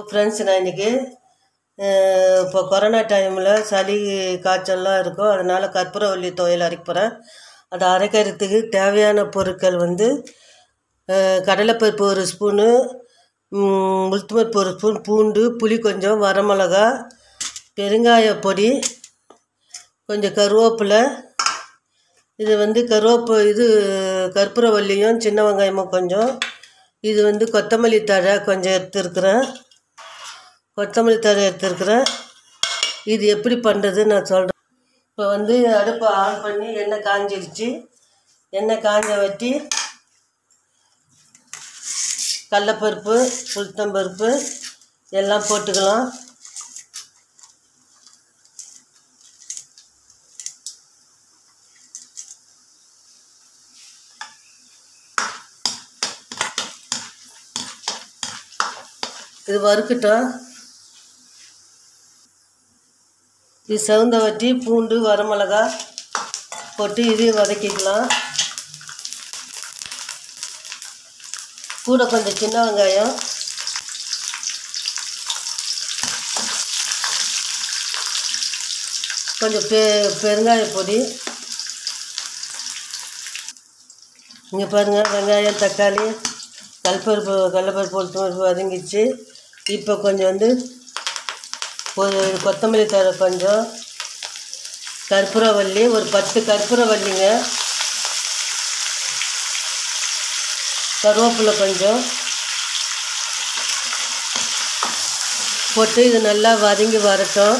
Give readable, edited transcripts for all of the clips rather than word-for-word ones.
Friends, நான் இன்றைக்கி இப்போ கொரோனா டைமில் சளி காய்ச்சல்லாம் இருக்கும். அதனால் கற்பூரவள்ளி துவையல் அரைக்க போகிறேன். அதை அரைக்கிறதுக்கு தேவையான பொருட்கள் கடலைப்பருப்பு 1 ஸ்பூனு, உளுத்தம்பருப்பு 1 ஸ்பூன், பூண்டு, புளி கொஞ்சம், வரமிளகா, பெருங்காய பொடி, கொஞ்சம் கருவேப்பிலை. இது கற்பூரவள்ளியும் சின்ன வெங்காயமும் கொஞ்சம். இது கொத்தமல்லி தழை கொஞ்சம் எடுத்துருக்குறேன். இது எப்படி பண்ணுறது நான் சொல்கிறேன். இப்போ அடுப்பை ஆன் பண்ணி எண்ணெய் காஞ்சிடுச்சு. எண்ணெய் காஞ்ச வட்டி கடலைப்பருப்பு, உளுத்தம்பருப்பு எல்லாம் போட்டுக்கலாம். இது வறுக்கட்டும். இது செவந்த வட்டி பூண்டு, வரமிளகா போட்டு இதையும் வதக்கிக்கலாம். கூட கொஞ்சம் சின்ன வெங்காயம், கொஞ்சம் பெருங்காய பொடி. இங்கே பாருங்கள், வெங்காயம், தக்காளி, கடலைப்பருப்பு உளுத்தம்பருப்பு வதங்கிச்சு. இப்போ கொஞ்சம் ஒரு கொத்தமல்லி தழை கொஞ்சம், கற்பூரவள்ளி ஒரு 10 கற்பூரவள்ளிங்க, கருவேப்பிலை கொஞ்சம் போட்டு இது நல்லா வதங்கி வரட்டும்.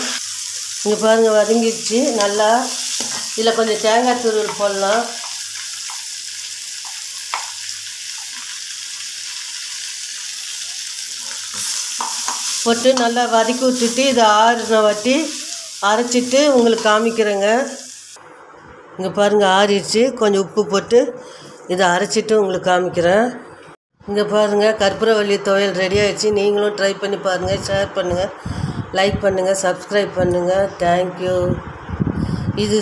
இங்கே பாருங்கள், வதங்கிடுச்சு நல்லா. இதில் கொஞ்சம் தேங்காய் துருவல் போடலாம். போட்டு நல்லா வதக்கி விட்டுட்டு இதை ஆறின வாட்டி அரைச்சிட்டு உங்களுக்கு காமிக்கிறேங்க. இங்கே பாருங்கள், ஆறிடுச்சு. கொஞ்சம் உப்பு போட்டு இதை அரைச்சிட்டு உங்களுக்கு காமிக்கிறேன். இங்கே பாருங்கள், கற்பூரவள்ளி துவையல் ரெடி ஆகிடுச்சு. நீங்களும் ட்ரை பண்ணி பாருங்கள். ஷேர் பண்ணுங்கள், லைக் பண்ணுங்கள், சப்ஸ்கிரைப் பண்ணுங்கள். தேங்க்யூ. இது